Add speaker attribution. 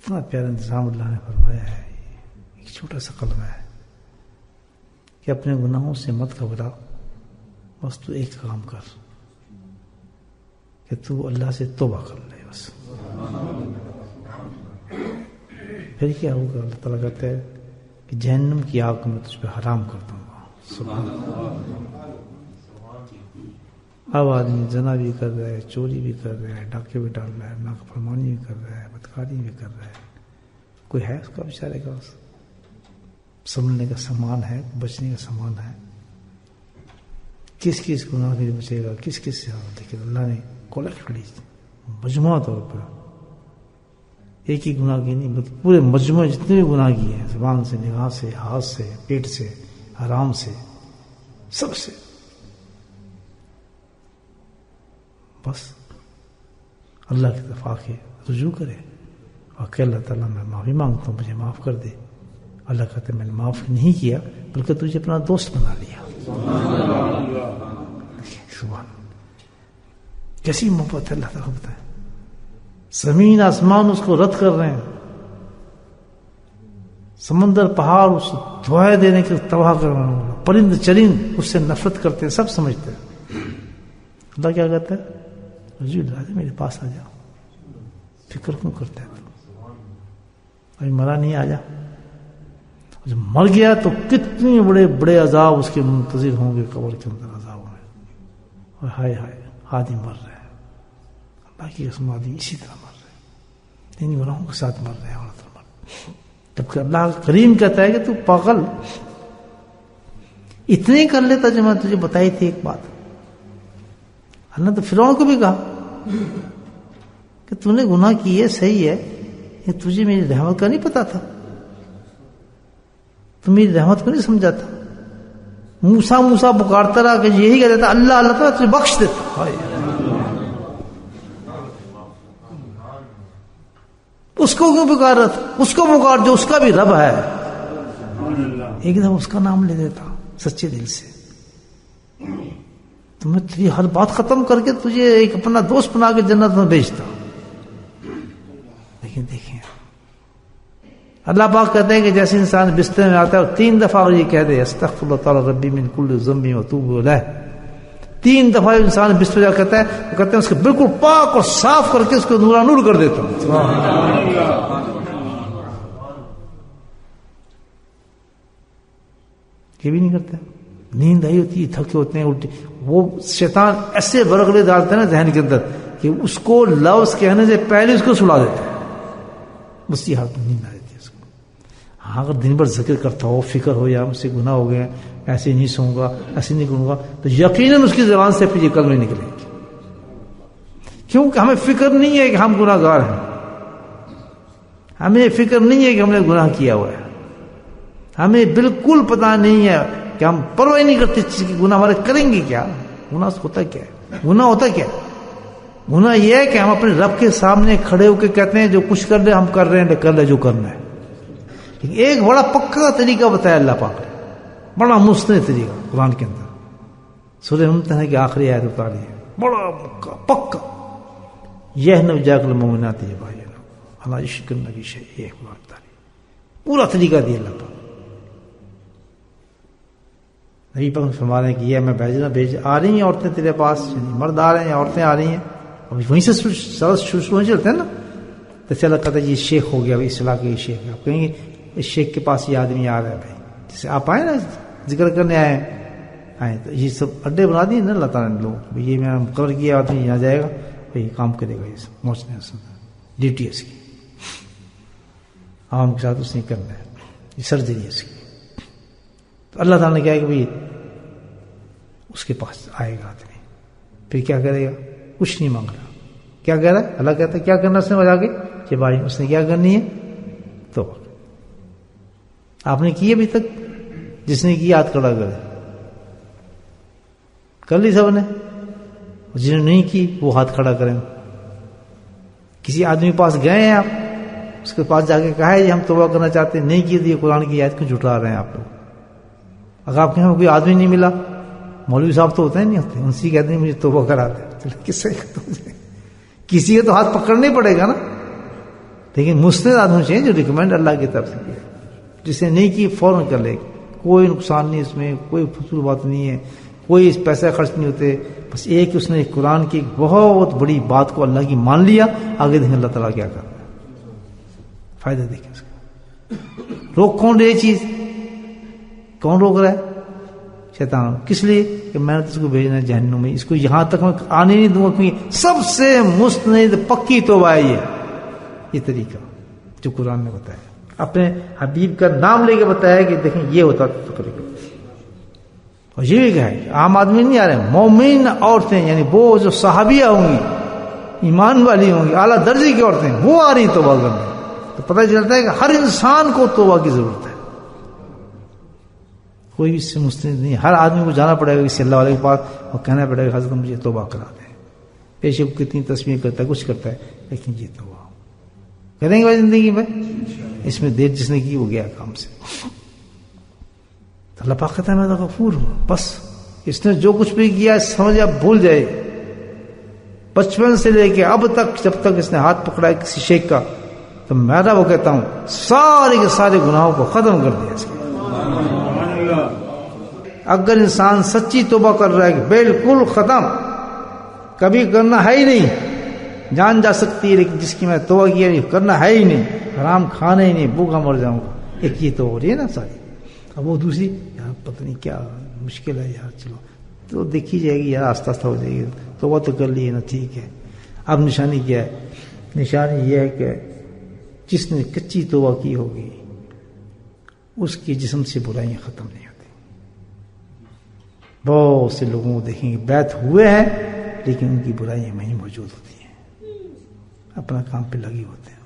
Speaker 1: کتنا پیارا انتظام اللہ نے فرمایا ہے. ایک چھوٹا سا کلمہ ہے کہ اپنے گناہوں سے مت گھبرا، بس تو ایک کام کر کہ تو اللہ سے توبہ کر لے بس. پھر کیا ہوگا؟ اللہ تعالیٰ کہتا ہے کہ جہنم کی آگ کو میں تجھ پہ حرام کر دوں گا. سبحان اللہ. اب آدمی زنا بھی کر رہا ہے، چوری بھی کر رہا ہے، ڈاکے بھی ڈال رہا ہے، نافرمانی بھی کر رہا ہے، بدکاری بھی کر رہا ہے. کوئی ہے اس کا بیچارے کا سنبھلنے کا سامان ہے، بچنے کا سامان ہے؟ کس کس گناہ سے بچے گا، کس کس سے؟ لیکن اللہ نے کولیکٹ کری مجموعہ طور پر. ایک ہی گناہ کی نہیں بلکہ پورے مجموعے جتنے بھی گناہ کیے ہیں، زبان سے، نگاہ سے، ہاتھ سے، پیٹ سے، حرام سے، سب سے. بس اللہ کی طرف آ کے رجوع کرے اور کہ اللہ تعالیٰ میں معافی مانگتا ہوں، مجھے معاف کر دے. اللہ کہتے میں نے معاف نہیں کیا بلکہ تجھے اپنا دوست بنا لیا. سبحان. کیسی محبت ہے اللہ تعالیٰ بتائے. زمین آسمان اس کو رد کر رہے ہیں، سمندر پہاڑ اس دعائیں دینے کے تباہ کر رہے ہیں، پرند چرند اس سے نفرت کرتے ہیں، سب سمجھتے ہیں. اللہ کیا کہتا ہے؟ رجوع اللہ میرے پاس آ جا. فکر کیوں کرتا ہے؟ ابھی مرا نہیں، آ جا. جب مر گیا تو کتنے بڑے بڑے عذاب اس کے منتظر ہوں گے قبر کے اندر عذاب میں. اور ہائے ہائے آدمی مر رہے ہیں، اللہ کی قسم آدمی اسی طرح مر رہے ہیں، ان گناہوں کے ساتھ مر رہے ہیں. جبکہ اللہ کریم کہتا ہے کہ تو پاگل اتنے کر لیتا جو میں تجھے بتائی تھی ایک بات. اللہ تو فرعون کو بھی کہا کہ تو نے گناہ کی ہے، صحیح ہے، یہ تجھے میری رحمت کا نہیں پتا تھا، تو میری رحمت کو نہیں سمجھا تھا. موسیٰ پکارتا رہا کہ یہی کہتا تھا اللہ اللہ تعالیٰ تجھے بخش دیتا. اس کو کیوں پکار رہا تھا؟ اس کو پکار جو اس کا بھی رب ہے. ایک دفعہ اس کا نام لے دیتا سچے دل سے، تو میں تیری ہر بات ختم کر کے تجھے ایک اپنا دوست بنا کے جنت میں بھیجتا. لیکن دیکھیں اللہ پاک کہتے ہیں کہ جیسے انسان بستر میں آتا ہے اور 3 دفعہ یہ کہہ دے استغفر اللہ تعالی ربی من کل ذنب واتوب الیہ، 3 دفعہ انسان بستر جا کہتا ہے، کہتے ہیں اس کو بالکل پاک اور صاف کر کے اس کو نورا نور کر دیتا ہوں. یہ بھی نہیں کرتے. نیند آئی ہوتی ہے، تھکے ہوتے ہیں، الٹی، وہ شیطان ایسے برگڑے ڈالتے ہیں نا ذہن کے اندر کہ اس کو لفظ کہنے سے پہلے اس کو سلا دیتے ہیں. بس یہ حالت نیند آ جاتی ہے اس کو. ہاں اگر دن بھر ذکر کرتا ہو، فکر ہو یا مجھ سے گناہ ہو گئے، ایسے نہیں سوؤں گا، ایسے نہیں کروں گا، تو یقیناً اس کی زبان سے پھر یہ کلمے نکلیں گے. کیونکہ ہمیں فکر نہیں ہے کہ ہم گناہ گار ہیں، ہمیں فکر نہیں ہے کہ ہم نے گناہ کیا ہوا ہے، ہمیں بالکل پتہ نہیں ہے کہ ہم پرواہ نہیں کرتے چیز کی گناہ ہمارے کریں گے کیا. گناہ ہوتا کیا ہے؟ گناہ ہوتا کیا ہے؟ گناہ یہ ہے کہ ہم اپنے رب کے سامنے کھڑے ہو کے کہتے ہیں جو کچھ کر لے ہم کر رہے ہیں، کر لے جو کرنا ہے. لیکن ایک بڑا پکا طریقہ بتایا اللہ پاک نے، بڑا مستند طریقہ قرآن کے اندر. سورہ ممتحنہ کی آخری آیت اتاری ہے، بڑا پکا یہ نو جاک المؤمنات یہ بھائی اللہ شکر نبی شیء، ایک بات اتاری، پورا طریقہ دیا اللہ پاک. نبی پاک فرما رہے ہیں کہ یہ میں بھیج آ رہی ہیں عورتیں تیرے پاس، یعنی مرد آ رہے ہیں، عورتیں آ رہی ہیں، ابھی وہیں سے شروع چلتے ہیں نا. تو چلا کہتا ہے یہ شیخ ہو گیا، اس علاقے کے شیخ ہے. آپ کہیں گے اس شیخ کے پاس یہ آدمی آ رہا ہے بھائی، جیسے آپ آئے نا ذکر کرنے آئے تو یہ سب اڈے بنا دیے نا اللہ تعالیٰ نے لوگ. یہ میں نے مقرر کیا آدمی یہاں جائے گا، یہ کام کرے گا، یہ پہنچنے ڈیوٹی ہے اس کی، عوام کے ساتھ اس نے کرنا ہے، یہ سرجری ہے اس کی. تو اللہ تعالیٰ نے کہا کہ بھائی اس کے پاس آئے گا آدمی، پھر کیا کرے گا؟ کچھ نہیں مانگ رہا. کیا کہہ رہا ہے؟ اللہ کہتا ہے کیا کرنا اس نے بجا کے کہ بھائی اس نے کیا کرنی ہے. تو آپ نے کی ابھی تک؟ جس نے کی ہاتھ کھڑا کرے. کر لی سب نے؟ جنہوں نے نہیں کی وہ ہاتھ کھڑا کریں. کسی آدمی کے پاس گئے ہیں آپ، اس کے پاس جا کے کہا ہے یہ ہم توبہ کرنا چاہتے ہیں، نہیں کی تو یہ قرآن کی آیت کیوں جھٹلا رہے ہیں آپ لوگ؟ اگر آپ کے یہاں کوئی آدمی نہیں ملا، مولوی صاحب تو ہوتے ہیں نہیں ہوتے، ان سے کہتے ہیں مجھے توبہ کراتے، کس سے کسی کا تو ہاتھ پکڑنا ہی پڑے گا نا. لیکن مستند آدمی چاہیے جو ریکمینڈ اللہ کی طرف سے کیا، جسے نہیں کی فوراً کر لے، کوئی نقصان نہیں اس میں، کوئی فضول بات نہیں ہے، کوئی پیسہ خرچ نہیں ہوتے، بس ایک اس نے قرآن کی ایک بہت بڑی بات کو اللہ کی مان لیا، آگے دیکھیں اللہ تعالیٰ کیا کر رہا ہے، فائدہ دیکھیں اس کا۔ روک کون رہی چیز، کون روک رہا ہے؟ شیطان۔ کس لیے؟ کہ میں نے تو اس کو بھیجنا ہے جہنم میں، اس کو یہاں تک میں آنے نہیں دوں گا، کیونکہ سب سے مستند پکی توبہ ہے یہ طریقہ جو قرآن نے بتایا، اپنے حبیب کا نام لے کے بتایا کہ دیکھیں یہ ہوتا تقریبا۔ اور یہ بھی کہا ہے کہ عام آدمی نہیں آ رہے، مومن عورتیں، یعنی وہ جو صحابیہ ہوں گی، ایمان والی ہوں گی، اعلیٰ درجے کی عورتیں، وہ آ رہی توبہ کرنے۔ تو پتہ چلتا ہے کہ ہر انسان کو توبہ کی ضرورت ہے، کوئی بھی اس سے مستند نہیں، ہر آدمی کو جانا پڑے گا کسی اللہ والے کے پاس اور کہنا پڑے گا حضرت مجھے توبہ کرا دیں، پیشے کو کتنی تسبیح کرتا ہے، کچھ کرتا ہے، لیکن یہ توبہ کریں گے بھائی زندگی میں، اس میں دیر جس نے کی وہ گیا کام سے۔ اللہ پاک کہتا ہے میں تو غفور ہوں، بس اس نے جو کچھ بھی کیا سمجھا بھول جائے، بچپن سے لے کے اب تک جب تک اس نے ہاتھ پکڑا ہے کسی شیخ کا، تو میں وہ کہتا ہوں سارے کے سارے گناہوں کو ختم کر دیا اس کے۔ اگر انسان سچی توبہ کر رہا ہے کہ بالکل ختم، کبھی کرنا ہے ہی نہیں، جان جا سکتی ہے لیکن جس کی میں توبہ کیا نہیں، کرنا ہے ہی نہیں، حرام کھانا ہی نہیں، بھوکا مر جاؤں گا، ایک یہ تو ہو رہی ہے نا ساری۔ اب وہ دوسری یار پتہ نہیں کیا مشکل ہے یار، چلو تو دیکھی جائے گی یار، آہستہ آہستہ ہو جائے گی، توبہ تو کر لی ہے نا، ٹھیک ہے۔ اب نشانی کیا ہے؟ نشانی یہ ہے کہ جس نے کچی توبہ کی ہوگی اس کی جسم سے برائیاں ختم نہیں ہوتی۔ بہت سے لوگوں کو دیکھیں گے بیعت ہوئے ہیں لیکن ان کی برائیاں وہیں موجود ہوتی ہیں، اپنا کام پہ لگی ہوتے ہیں۔